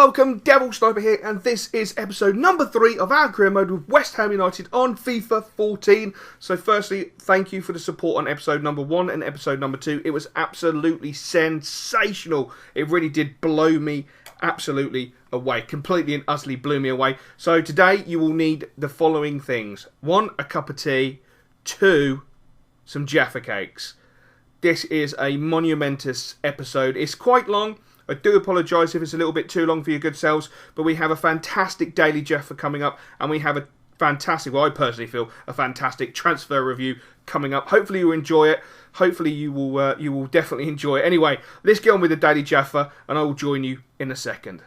welcome, Devil Sniper here, and this is episode number 3 of our career mode with West Ham United on FIFA 14. So firstly, thank you for the support on episode number 1 and episode number 2. It was absolutely sensational. It really did blow me absolutely away. Completely and utterly blew me away. So today you will need the following things. 1, a cup of tea. 2, some Jaffa cakes. This is a monumentous episode. It's quite long. I do apologise if it's a little bit too long for your good selves, but we have a fantastic daily Jaffa coming up, and we have a fantastic, well I personally feel, a fantastic transfer review coming up. Hopefully you'll enjoy it. Hopefully you will definitely enjoy it. Anyway, let's get on with the daily Jaffa, and I will join you in a second.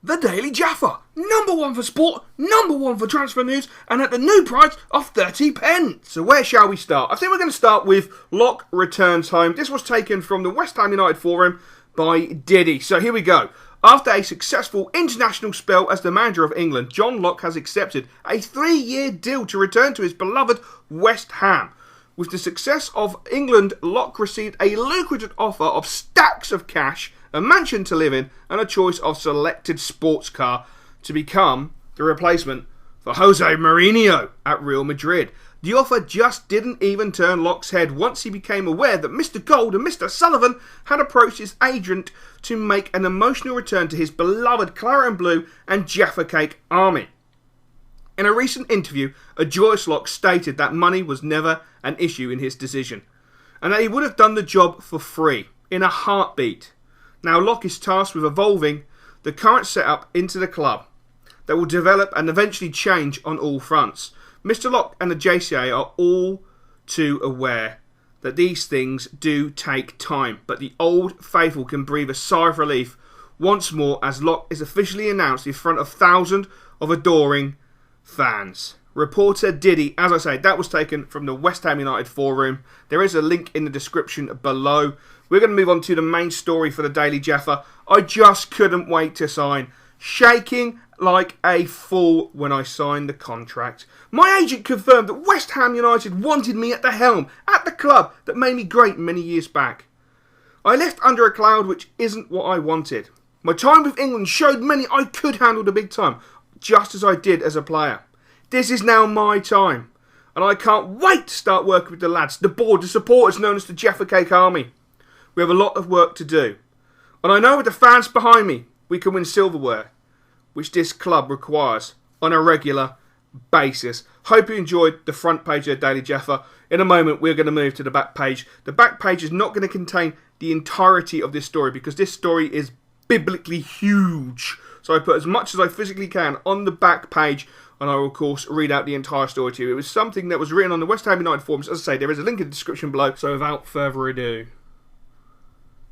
The Daily Jaffa, number 1 for sport, number 1 for transfer news, and at the new price of 30p. So where shall we start? I think we're going to start with Locke returns home. This was taken from the West Ham United forum by Diddy. So here we go. After a successful international spell as the manager of England, John Locke has accepted a 3-year deal to return to his beloved West Ham. With the success of England, Locke received a lucrative offer of stacks of cash, a mansion to live in, and a choice of selected sports car to become the replacement for Jose Mourinho at Real Madrid. The offer just didn't even turn Locke's head once he became aware that Mr. Gold and Mr. Sullivan had approached his agent to make an emotional return to his beloved Claret and Blue and Jaffa Cake army. In a recent interview, a joyous Locke stated that money was never an issue in his decision, and that he would have done the job for free, in a heartbeat. Now Locke is tasked with evolving the current setup into the club that will develop and eventually change on all fronts. Mr. Locke and the JCA are all too aware that these things do take time, but the old faithful can breathe a sigh of relief once more as Locke is officially announced in front of thousands of adoring fans. Reporter Diddy, as I say, that was taken from the West Ham United forum. There is a link in the description below. We're going to move on to the main story for the Daily Jaffa. I just couldn't wait to sign. Shaking like a fool when I signed the contract. My agent confirmed that West Ham United wanted me at the helm, at the club that made me great many years back. I left under a cloud which isn't what I wanted. My time with England showed many I could handle the big time, just as I did as a player. This is now my time, and I can't wait to start working with the lads, the board, the supporters known as the Jaffa Cake Army. We have a lot of work to do, and I know with the fans behind me, we can win silverware, which this club requires on a regular basis. Hope you enjoyed the front page of the Daily Jaffa. In a moment, we're going to move to the back page. The back page is not going to contain the entirety of this story because this story is biblically huge. So I put as much as I physically can on the back page, and I will, of course, read out the entire story to you. It was something that was written on the West Ham United forums. As I say, there is a link in the description below. So without further ado,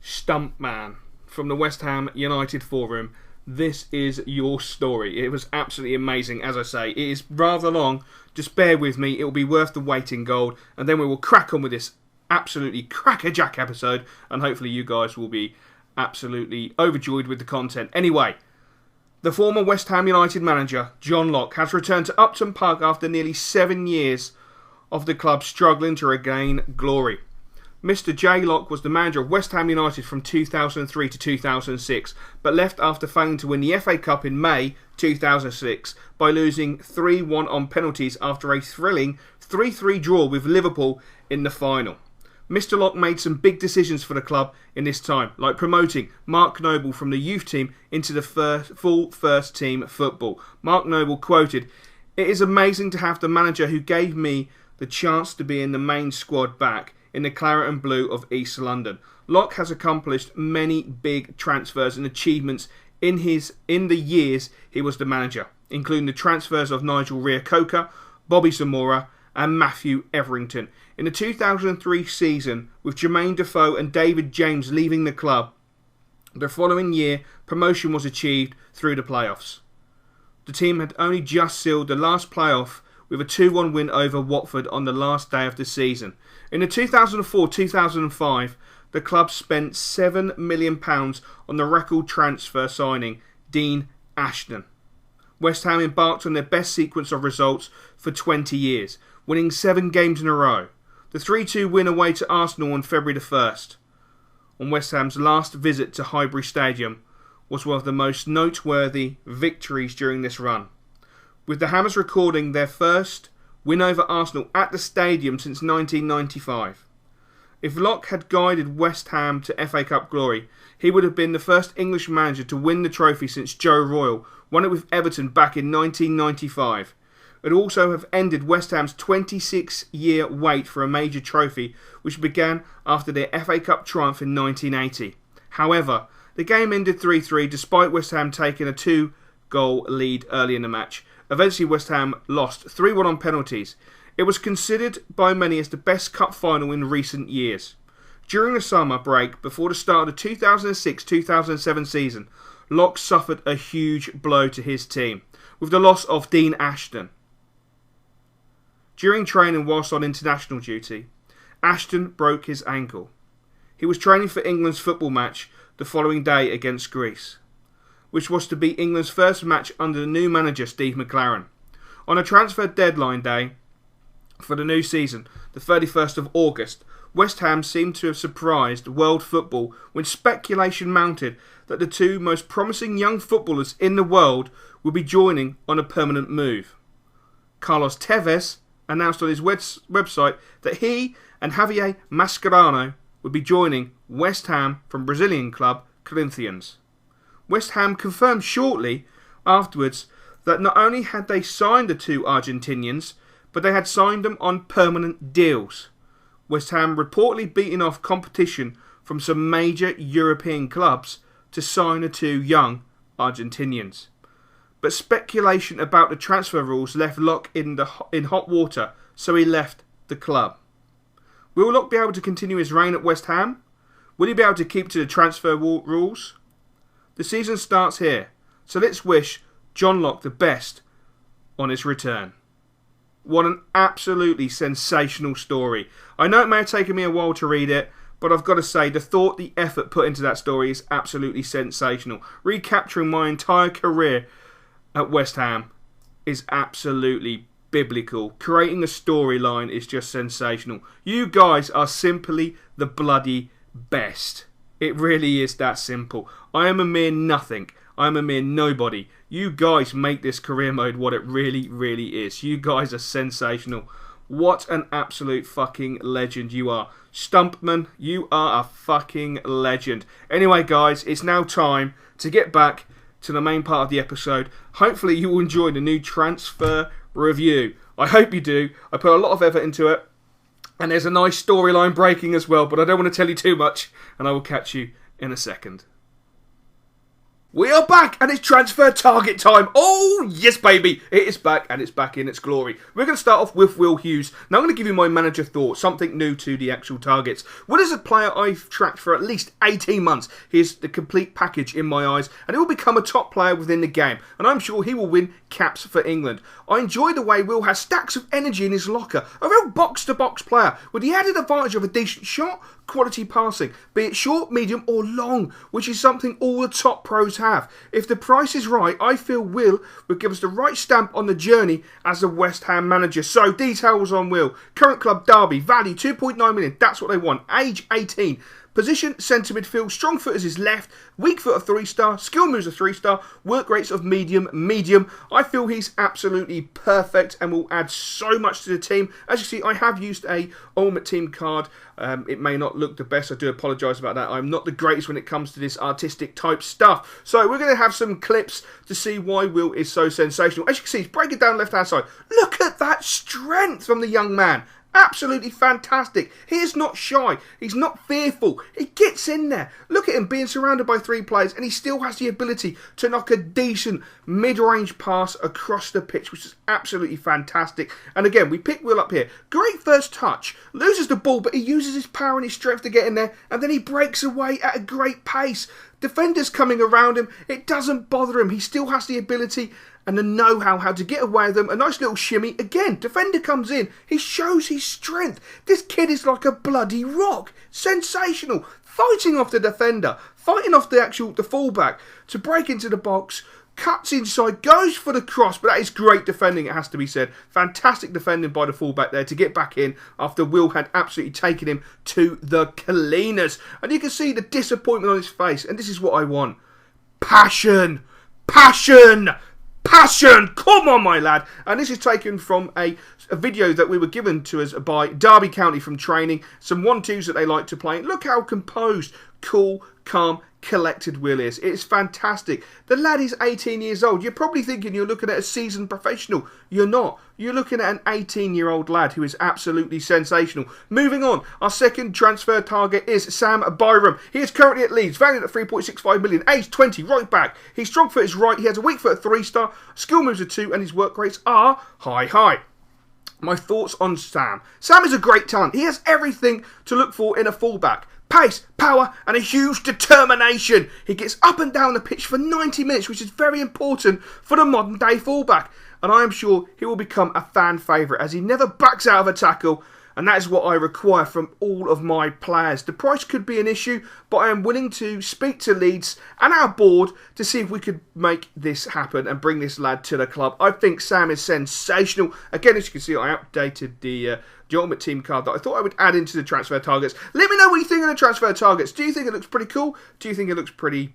Stumpman from the West Ham United forum, this is your story. It was absolutely amazing. As I say, it is rather long. Just bear with me. It will be worth the weight in gold. And then we will crack on with this absolutely crackerjack episode. And hopefully you guys will be absolutely overjoyed with the content. Anyway, the former West Ham United manager, John Locke, has returned to Upton Park after nearly 7 years of the club struggling to regain glory. Mr. J. Locke was the manager of West Ham United from 2003 to 2006, but left after failing to win the FA Cup in May 2006 by losing 3-1 on penalties after a thrilling 3-3 draw with Liverpool in the final. Mr. Locke made some big decisions for the club in this time, like promoting Mark Noble from the youth team into the full first team football. Mark Noble quoted, "It is amazing to have the manager who gave me the chance to be in the main squad back in the Claret and Blue of East London." Locke has accomplished many big transfers and achievements in the years he was the manager, including the transfers of Nigel Reo-Coker, Bobby Zamora and Matthew Everington. In the 2003 season, with Jermaine Defoe and David James leaving the club, the following year promotion was achieved through the playoffs. The team had only just sealed the last playoff with a 2-1 win over Watford on the last day of the season. In the 2004-2005, the club spent £7 million on the record transfer signing Dean Ashton. West Ham embarked on their best sequence of results for 20 years, winning 7 games in a row. The 3-2 win away to Arsenal on February the 1st, on West Ham's last visit to Highbury Stadium, was one of the most noteworthy victories during this run, with the Hammers recording their first win over Arsenal at the stadium since 1995. If Locke had guided West Ham to FA Cup glory, he would have been the first English manager to win the trophy since Joe Royle won it with Everton back in 1995. It would also have ended West Ham's 26-year wait for a major trophy, which began after their FA Cup triumph in 1980. However, the game ended 3-3 despite West Ham taking a 2-goal lead early in the match. Eventually West Ham lost 3-1 on penalties. It was considered by many as the best cup final in recent years. During the summer break, before the start of the 2006-2007 season, Locke suffered a huge blow to his team, with the loss of Dean Ashton. During training whilst on international duty, Ashton broke his ankle. He was training for England's football match the following day against Greece, which was to be England's first match under the new manager Steve McClaren. On a transfer deadline day for the new season, the 31st of August, West Ham seemed to have surprised world football when speculation mounted that the two most promising young footballers in the world would be joining on a permanent move. Carlos Tevez announced on his website that he and Javier Mascherano would be joining West Ham from Brazilian club Corinthians. West Ham confirmed shortly afterwards that not only had they signed the two Argentinians, but they had signed them on permanent deals. West Ham reportedly beating off competition from some major European clubs to sign the two young Argentinians. But speculation about the transfer rules left Locke in hot water, so he left the club. Will Locke be able to continue his reign at West Ham? Will he be able to keep to the transfer rules? The season starts here, so let's wish John Locke the best on his return. What an absolutely sensational story. I know it may have taken me a while to read it, but I've got to say the thought, the effort put into that story is absolutely sensational. Recapturing my entire career at West Ham is absolutely biblical. Creating a storyline is just sensational. You guys are simply the bloody best. It really is that simple. I am a mere nothing. I am a mere nobody. You guys make this career mode what it really, really is. You guys are sensational. What an absolute fucking legend you are. Stumpman, you are a fucking legend. Anyway, guys, it's now time to get back to the main part of the episode. Hopefully you will enjoy the new transfer review. I hope you do. I put a lot of effort into it. And there's a nice storyline breaking as well, but I don't want to tell you too much, and I will catch you in a second. We are back, and it's transfer target time. Oh, yes, baby. It is back, and it's back in its glory. We're going to start off with Will Hughes. Now, I'm going to give you my manager thoughts, something new to the actual targets. Will is a player I've tracked for at least 18 months. He's the complete package in my eyes, and he will become a top player within the game, and I'm sure he will win caps for England. I enjoy the way Will has stacks of energy in his locker. A real box-to-box player, with the added advantage of a decent shot, quality passing, be it short, medium or long, which is something all the top pros have. If the price is right, I feel Will would give us the right stamp on the journey as a West Ham manager. So, details on Will. Current club Derby, value 2.9 million, that's what they want. Age 18. Position, centre midfield, strong foot is his left, weak foot a 3-star, skill moves a 3-star, work rates of medium. I feel he's absolutely perfect and will add so much to the team. As you see, I have used a Ultimate Team card. It may not look the best, I do apologise about that. I'm not the greatest when it comes to this artistic type stuff. So we're going to have some clips to see why Will is so sensational. As you can see, he's breaking down left hand side. Look at that strength from the young man. Absolutely fantastic. He is not shy. He's not fearful. He gets in there. Look at him being surrounded by 3 players and he still has the ability to knock a decent mid-range pass across the pitch, which is absolutely fantastic. And again, we pick Will up here. Great first touch. Loses the ball, but he uses his power and his strength to get in there, and then he breaks away at a great pace. Defenders coming around him, it doesn't bother him. He still has the ability and the know-how how to get away with them. A nice little shimmy. Again, defender comes in. He shows his strength. This kid is like a bloody rock. Sensational. Fighting off the defender. Fighting off the fullback to break into the box. Cuts inside, goes for the cross, but that is great defending, it has to be said. Fantastic defending by the fullback there to get back in after Will had absolutely taken him to the cleaners. And you can see the disappointment on his face, and this is what I want. passion, passion, passion. Come on, my lad. And this is taken from a video that we were given to us by Derby County from training. Some 1-2s that they like to play. Look how composed, cool, calm, collected Will is. It's fantastic. The lad is 18 years old. You're probably thinking you're looking at a seasoned professional. You're not. You're looking at an 18-year-old lad who is absolutely sensational. Moving on, our second transfer target is Sam BYRAM. He is currently at Leeds, valued at 3.65 million, age 20, right back. His strong foot is right, he has a weak foot, a 3-star, skill moves are 2, and his work rates are high. My thoughts on Sam. Sam is a great talent. He has everything to look for in a fullback. Pace, power, and a huge determination. He gets up and down the pitch for 90 minutes, which is very important for the modern day fullback. And I am sure he will become a fan favourite as he never backs out of a tackle. And that is what I require from all of my players. The price could be an issue, but I am willing to speak to Leeds and our board to see if we could make this happen and bring this lad to the club. I think Sam is sensational. Again, as you can see, I updated the Ultimate Team card that I thought I would add into the transfer targets. Let me know what you think of the transfer targets. Do you think it looks pretty cool? Do you think it looks pretty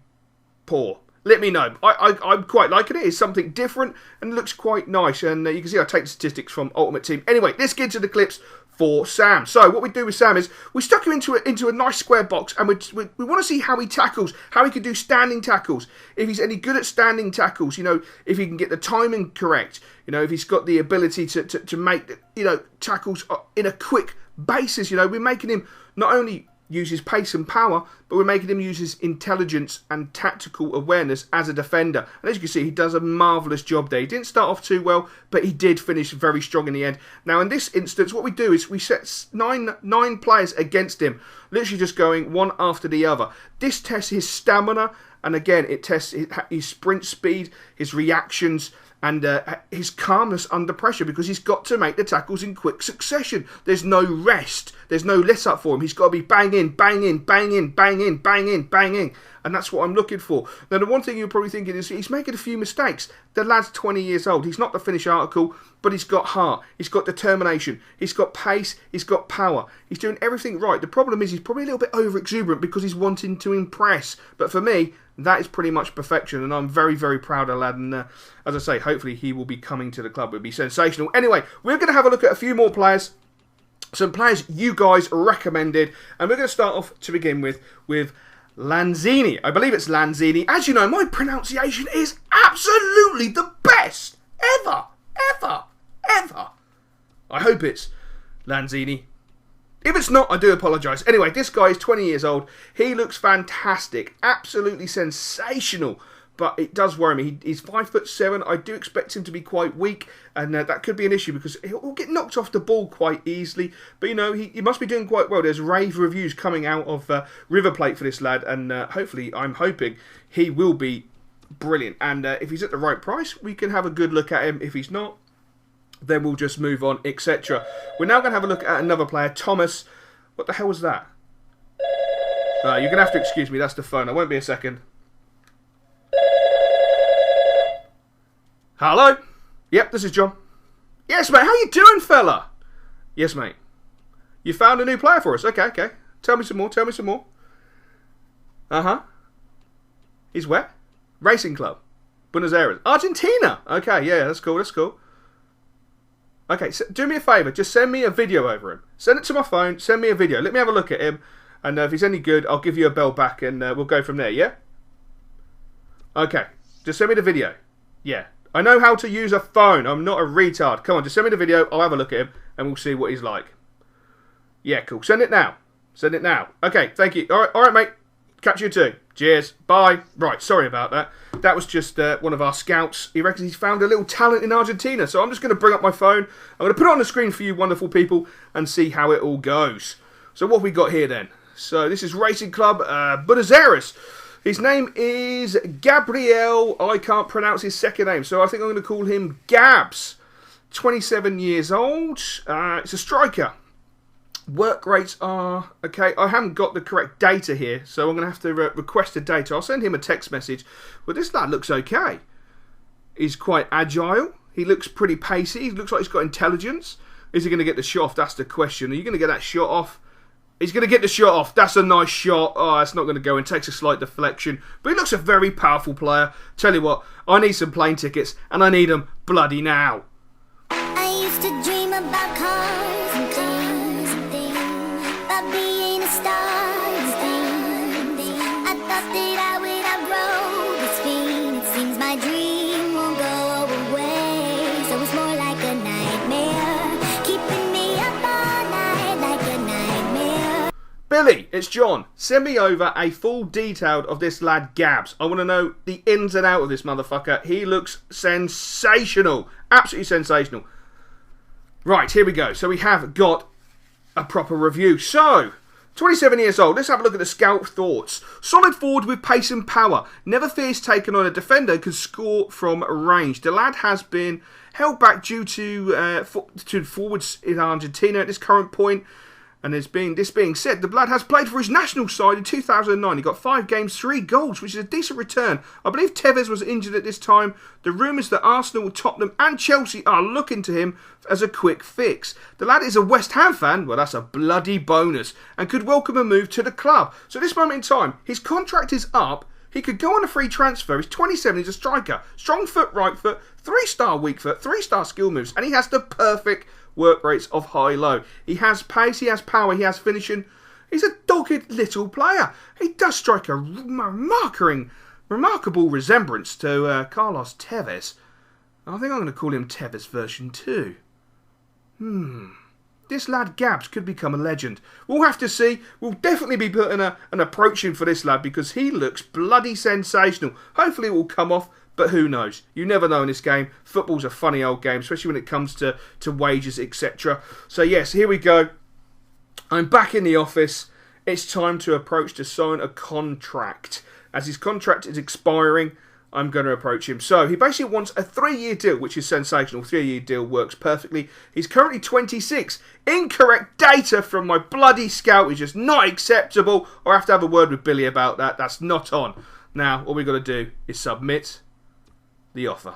poor? Let me know. I'm quite liking it. It's something different and it looks quite nice. And you can see I take the statistics from Ultimate Team. Anyway, let's get to the clips for Sam. So what we do with Sam is we stuck him into a nice square box and we want to see how he tackles, how he can do standing tackles, if he's any good at standing tackles, you know, if he can get the timing correct, you know, if he's got the ability to make, you know, tackles in a quick basis. You know, we're making him not only use his pace and power, but we're making him use his intelligence and tactical awareness as a defender. And as you can see, he does a marvellous job there. He didn't start off too well, but he did finish very strong in the end. Now, in this instance, what we do is we set nine players against him, literally just going one after the other. This tests his stamina, and again, it tests his sprint speed, his reactions, and his calmness under pressure, because he's got to make the tackles in quick succession. There's no rest. There's no let up for him. He's got to be bang in, bang in, bang in, bang in, bang in, bang in. And that's what I'm looking for. Now, the one thing you're probably thinking is he's making a few mistakes. The lad's 20 years old. He's not the finished article, but he's got heart. He's got determination. He's got pace. He's got power. He's doing everything right. The problem is he's probably a little bit over-exuberant because he's wanting to impress. But for me, that is pretty much perfection, and I'm very, very proud of the lad. And as I say, hopefully he will be coming to the club. It would be sensational. Anyway, we're going to have a look at a few more players. Some players you guys recommended. And we're going to start off to begin with Lanzini. I believe it's Lanzini. As you know, my pronunciation is absolutely the best ever. I hope it's Lanzini. If it's not, I do apologise. Anyway, this guy is 20 years old. He looks fantastic. Absolutely sensational. But it does worry me. He's 5'7". I do expect him to be quite weak. And that could be an issue because he'll get knocked off the ball quite easily. But, you know, he must be doing quite well. There's rave reviews coming out of River Plate for this lad. And hopefully, I'm hoping he will be brilliant. And if he's at the right price, we can have a good look at him. If he's not, then we'll just move on, etc. We're now going to have a look at another player, Thomas. What the hell was that? You're going to have to excuse me, that's the phone. I won't be a second. Hello? Yep, this is John. Yes, mate, how you doing, fella? Yes, mate. You found a new player for us? Okay. Tell me some more, Uh-huh. He's where? Racing Club. Buenos Aires. Argentina! Okay, yeah, that's cool. Okay, so do me a favour. Just send me a video over him. Send it to my phone. Send me a video. Let me have a look at him. And if he's any good, I'll give you a bell back and we'll go from there, yeah? Okay. Just send me the video. Yeah. I know how to use a phone. I'm not a retard. Come on, just send me the video. I'll have a look at him and we'll see what he's like. Yeah, cool. Send it now. Okay, thank you. All right, mate. Catch you too. Cheers. Bye. Right, sorry about that. That was just one of our scouts. He reckons he's found a little talent in Argentina. So I'm just going to bring up my phone. I'm going to put it on the screen for you wonderful people and see how it all goes. So what have we got here then? So this is Racing Club Buenos Aires. His name is Gabriel. I can't pronounce his second name, so I think I'm going to call him Gabs. 27 years old. It's a striker. Work rates are... Okay, I haven't got the correct data here, so I'm going to have to request the data. I'll send him a text message. But this lad looks okay. He's quite agile. He looks pretty pacey. He looks like he's got intelligence. Is he going to get the shot off? That's the question. Are you going to get that shot off? He's going to get the shot off. That's a nice shot. Oh, it's not going to go in. Takes a slight deflection. But he looks a very powerful player. Tell you what, I need some plane tickets, and I need them bloody now. I used to dream about cars and things, about being a star and things. I thought that I would outgrow this feeling. It seems my dream won't go away. So it's more like a nightmare, keeping me up all night like a nightmare. Billy, it's John. Send me over a full detail of this lad Gabs. I want to know the ins and outs of this motherfucker. He looks sensational. Absolutely sensational. Right, here we go. So we have got a proper review. So, 27 years old. Let's have a look at the scout thoughts. Solid forward with pace and power. Never fears taking on a defender, can score from range. The lad has been held back due to forwards in Argentina at this current point. And this being said, the lad has played for his national side in 2009. He got 5 games, 3 goals, which is a decent return. I believe Tevez was injured at this time. The rumours that Arsenal, Tottenham and Chelsea are looking to him as a quick fix. The lad is a West Ham fan. Well, that's a bloody bonus. And could welcome a move to the club. So at this moment in time, his contract is up. He could go on a free transfer. He's 27. He's a striker. Strong foot, right foot. 3-star weak foot. 3-star skill moves. And he has the perfect work rates of high-low. He has pace, he has power, he has finishing. He's a dogged little player. He does strike a remarkable resemblance to Carlos Tevez. I think I'm going to call him Tevez version 2. This lad Gabs could become a legend. We'll have to see. We'll definitely be putting an approach in for this lad because he looks bloody sensational. Hopefully it will come off. But who knows? You never know in this game. Football's a funny old game, especially when it comes to wages, etc. So yes, here we go. I'm back in the office. It's time to approach to sign a contract. As his contract is expiring, I'm going to approach him. So he basically wants a 3-year deal, which is sensational. 3-year deal works perfectly. He's currently 26. Incorrect data from my bloody scout is just not acceptable. I have to have a word with Billy about that. That's not on. Now, all we've got to do is submit the offer.